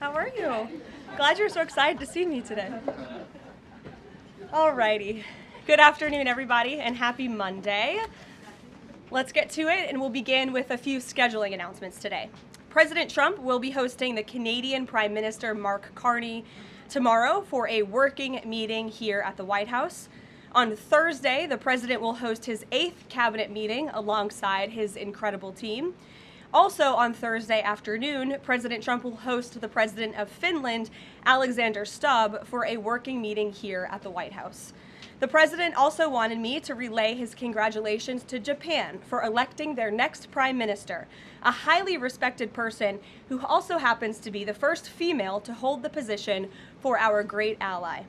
How are you? Glad you're so excited to see me today. Alrighty. Good afternoon, everybody, and happy Monday. Let's get to it, and we'll begin with a few scheduling announcements today. President Trump will be hosting the Canadian Prime Minister Mark Carney tomorrow for a working meeting here at the White House. On Thursday, the president will host his 8th cabinet meeting alongside his incredible team. Also on Thursday afternoon, President Trump will host the president of Finland, Alexander Stubb, for a working meeting here at the White House. The president also wanted me to relay his congratulations to Japan for electing their next prime minister, a highly respected person who also happens to be the first female to hold the position for our great ally.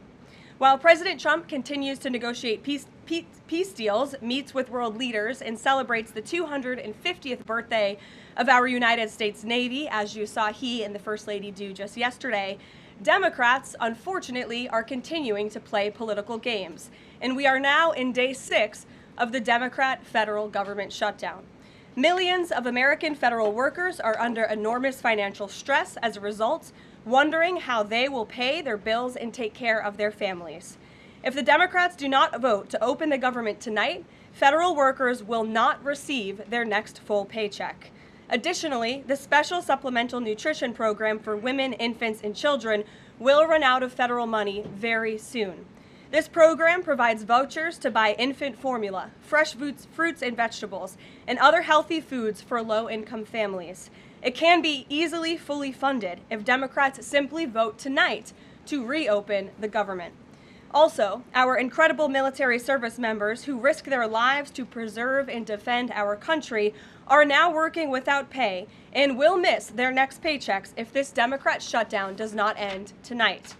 While President Trump continues to negotiate peace deals, meets with world leaders, and celebrates the 250th birthday of our United States Navy, as you saw he and the First Lady do just yesterday, Democrats, unfortunately, are continuing to play political games. And we are now in day 6 of the Democrat federal government shutdown. Millions of American federal workers are under enormous financial stress as a result, wondering how they will pay their bills and take care of their families. If the Democrats do not vote to open the government tonight, federal workers will not receive their next full paycheck. Additionally, the special supplemental nutrition program for women, infants, and children will run out of federal money very soon. This program provides vouchers to buy infant formula, fresh fruits and vegetables, and other healthy foods for low-income families. It can be easily fully funded if Democrats simply vote tonight to reopen the government. Also, our incredible military service members who risk their lives to preserve and defend our country are now working without pay and will miss their next paychecks if this Democrat shutdown does not end tonight.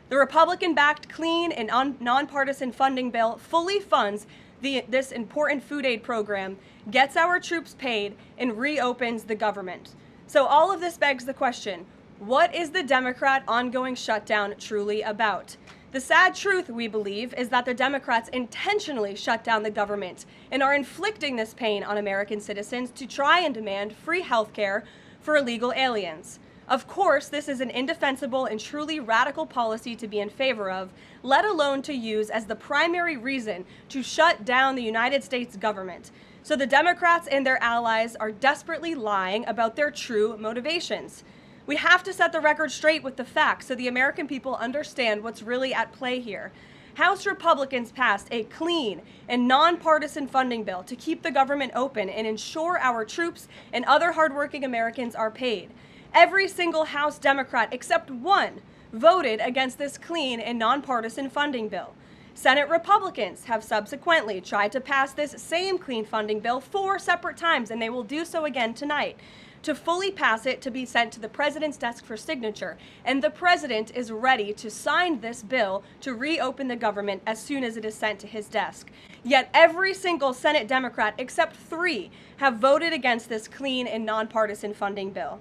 The Republican-backed clean and nonpartisan funding bill fully funds this important food aid program, gets our troops paid, and reopens the government. So all of this begs the question, what is the Democrat ongoing shutdown truly about? The sad truth, we believe, is that the Democrats intentionally shut down the government and are inflicting this pain on American citizens to try and demand free health care for illegal aliens. Of course, this is an indefensible and truly radical policy to be in favor of, let alone to use as the primary reason to shut down the United States government. So the Democrats and their allies are desperately lying about their true motivations. We have to set the record straight with the facts so the American people understand what's really at play here. House Republicans passed a clean and nonpartisan funding bill to keep the government open and ensure our troops and other hardworking Americans are paid. Every single House Democrat except one voted against this clean and nonpartisan funding bill. Senate Republicans have subsequently tried to pass this same clean funding bill 4 separate times, and they will do so again tonight, to fully pass it to be sent to the president's desk for signature. And the president is ready to sign this bill to reopen the government as soon as it is sent to his desk. Yet every single Senate Democrat except 3 have voted against this clean and nonpartisan funding bill.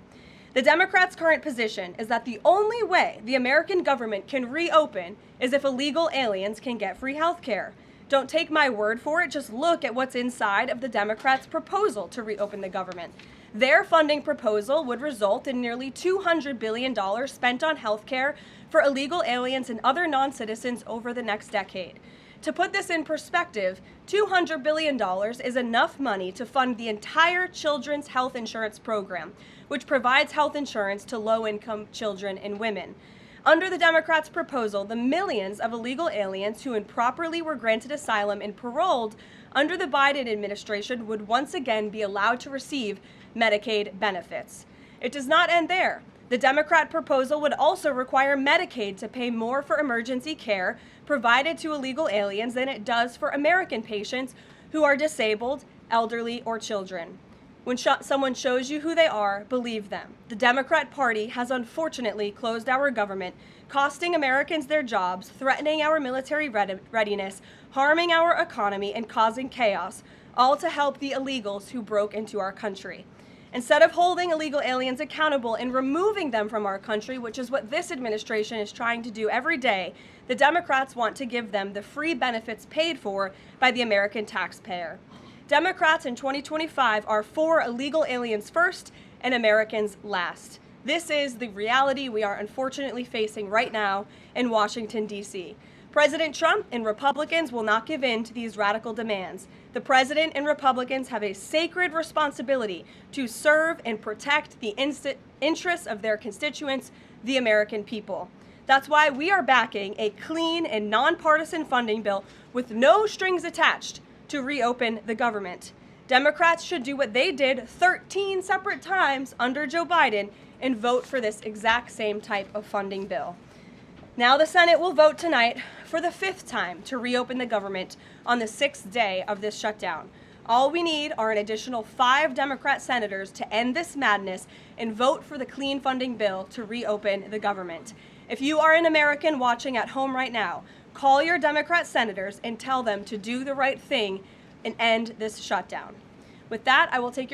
The Democrats' current position is that the only way the American government can reopen is if illegal aliens can get free health care. Don't take my word for it, just look at what's inside of the Democrats' proposal to reopen the government. Their funding proposal would result in nearly $200 billion spent on health care for illegal aliens and other non-citizens over the next decade. To put this in perspective, $200 billion is enough money to fund the entire children's health insurance program, which provides health insurance to low-income children and women. Under the Democrats' proposal, the millions of illegal aliens who improperly were granted asylum and paroled under the Biden administration would once again be allowed to receive Medicaid benefits. It does not end there. The Democrat proposal would also require Medicaid to pay more for emergency care provided to illegal aliens than it does for American patients who are disabled, elderly, or children. When someone shows you who they are, believe them. The Democrat Party has unfortunately closed our government, costing Americans their jobs, threatening our military readiness, harming our economy, and causing chaos, all to help the illegals who broke into our country. Instead of holding illegal aliens accountable and removing them from our country, which is what this administration is trying to do every day, the Democrats want to give them the free benefits paid for by the American taxpayer. Democrats in 2025 are for illegal aliens first and Americans last. This is the reality we are unfortunately facing right now in Washington, D.C. President Trump and Republicans will not give in to these radical demands. The president and Republicans have a sacred responsibility to serve and protect the interests of their constituents, the American people. That's why we are backing a clean and nonpartisan funding bill with no strings attached to reopen the government. Democrats should do what they did 13 separate times under Joe Biden and vote for this exact same type of funding bill. Now the Senate will vote tonight for the 5th time to reopen the government on the 6th day of this shutdown. All we need are an additional 5 Democrat senators to end this madness and vote for the clean funding bill to reopen the government. If you are an American watching at home right now, call your Democrat senators and tell them to do the right thing and end this shutdown. With that, I will take your